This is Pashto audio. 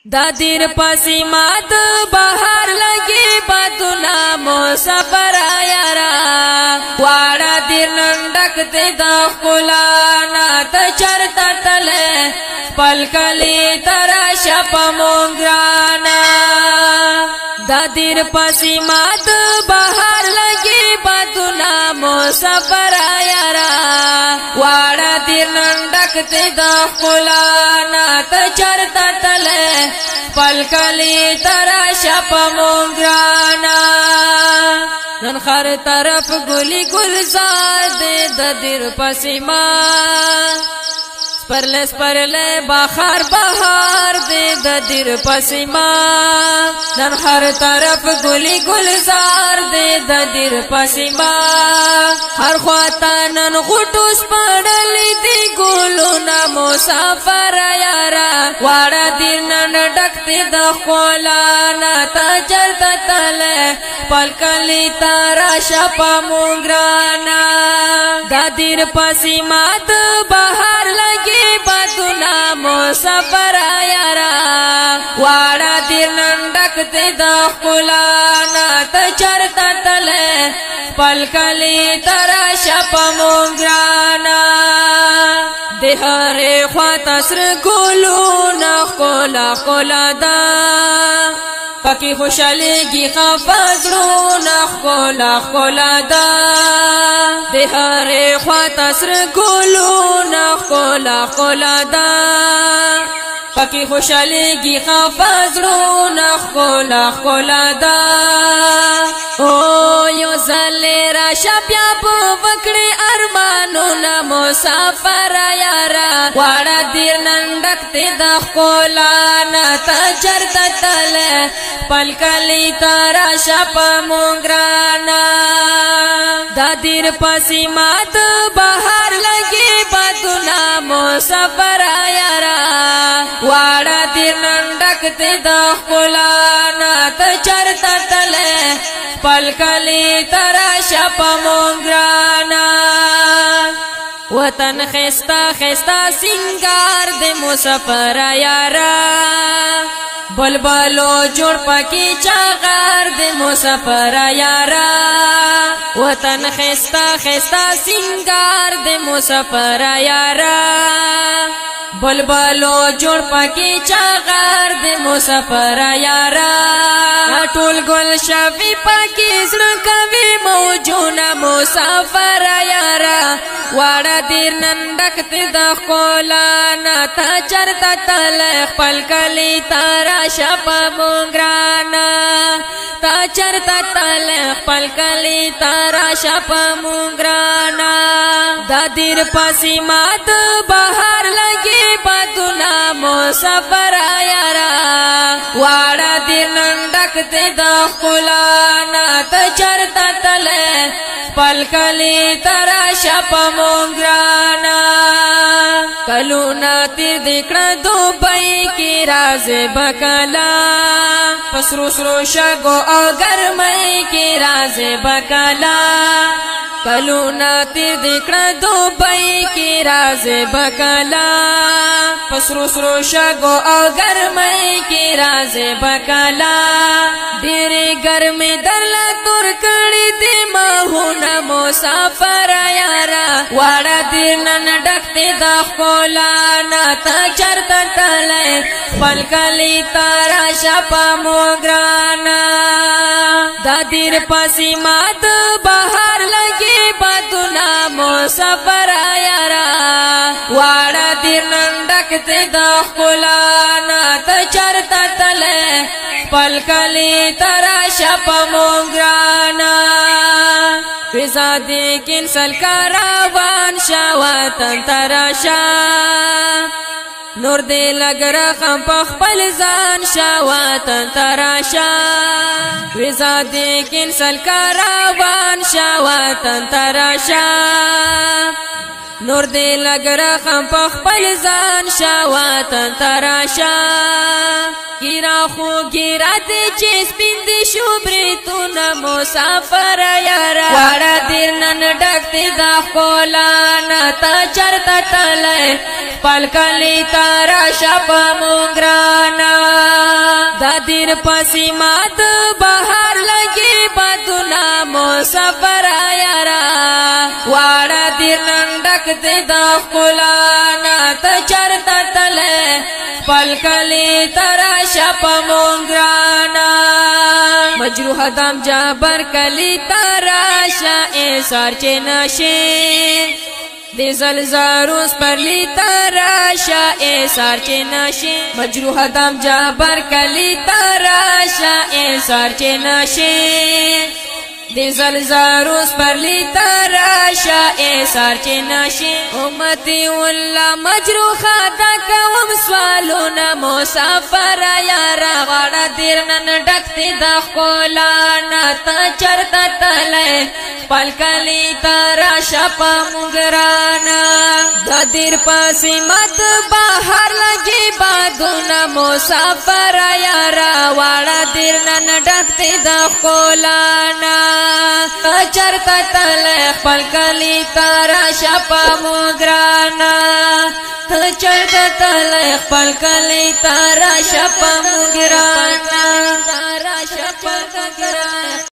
دادیر پسی مات بہار لگی بدنا مسافر یارا واڑا دیر نندک تے دخلانا تچرتا تلے پلکلی ترا شپ مونگرانا دادیر پسی مات بہار لگی بدنا مسافر یارا واڑا دیر نندک تے دخلانا تچرتا تلے پلکلی ترا شپ مونگرانا نن خر طرف گلی گلزار دے ددیر پسی ماں سپرلے بخار بہار دے ددیر پسی ماں نن ہر طرف گلی گلزار دے ددیر پسی ماں ہر خواتا نن غٹوس پڑلی دی گلو نا مسافر یارا واڑا دیر نن ڈکتی دخولانا تجرتا تلے پلکلی تارا شپا مونگرانا دادیر پسی مات بہار لگی بدنا مسافر یارا واڑا دیر نندک تے دخلانا تچرتا تلے پلکلی ترا شپ مونگرانا دہرے خواتا سر گلو نخولا خولا دا پکی خوشالی گی خفضرو نخولا خولا دا دہرے خواتا سر گلو نخولا خولا دا پکی خوشالی گی خفضرو نخولا خولا دا او یو زلی را شپیا پو وکڑی ارمانو نا مسافر یارا واڑا دیر نندک تی دخولانا تجرتا تلے پلکلی تارا شپ مونگرانا دادیر پسی مات بہار لگی بدنا مسافر یارا واڑا دیر نندک تی دخولانا تجرتا تلے پلکلی ترا شپ مونگرانا وطن خستا خستا سنگار دے مسافر یارا بلبلو جوڑ پکی چاغار دے مسافر یارا وطن خستا خستا سنگار دے مسافر یارا بلبلو جوڑ پکی چاغار دے مسافر یارا ټول گل شفی پاکی زړه موجونا مسافر یارا واڑا دیر نندک تی دخولانا تچرتا تلے پلکلی تارا شپ مونگرانا تچرتا تلے پلکلی تارا شپ مونگرانا دادیر پسی مات بہار لگی بدنا مسافر یارا واڑا دیر نندک تی دخولانا تچرتا تلے پلکلی ترا شپ مونگرانا کلونا تیر دکڑا دوبئی کی راز بکلا پسرو سرو شگو او گرمئی کی راز بکلا کلونا تیر دکڑا دوبئی کی راز بکلا پسرو سرو شگو او گرمئی کی راز بکلا ڈیری گرمی درلا تور کڑی دی ماہونا مسافر یارا واڑا دیر نن ڈکتی دخولانا تچرتا تلے پلکلی تارا شپ مونگرانا دادیر پسی مات بہار لگی بدنا مسافر یارا واڑا دیر نندک تی دخولانا تچرتا تلے پلکلی ترا شپ مونگرانا فضا دیکن سل کاروان شاواتن تراشا نور دے لگ رقم پخپل زان شاواتن تراشا فضا دیکن سل کاروان شاواتن تراشا نور دے لگ رقم پخپل زان شاواتن تراشا گیرا خو گیرا دے چیز پند شبری تو نا مسافر یارا واڑا دیر نن ڈکتی دخولانا تچرتا تلے پلکلی تارا شپ مونگرانا دیر پسی مات بہر لگی بدنا مسافر یارا واڑا دیر نندک دی دخلانا تچرتا تلے پلکلی تراشا پا مونگرانا مجروح دم جابر کلی تراشا ایسار چه نشین دی زلزاروس پر لی تراشا ایسار چه نشین مجروح دم جابر کلی تراشا ایسار چه نشین دی زلزاروس پر لی تراشا ایسار چه نشین امتی والله مجروح دا کوم سوالونا مسافر یارا غاڑا دیر نن ڈکتی دا خولانا تا چرتا تلے پلکلی تراشا پا مگرانا دا دیر پاسی مت باہر لگی بادونا مسافر یارا واڑا دیر نن ڈکتی دا خولانا تا چرتا تلے پلکلی تراشا پا مگرانا تا چرتا تلے پلکلی تراشا پا مگرانا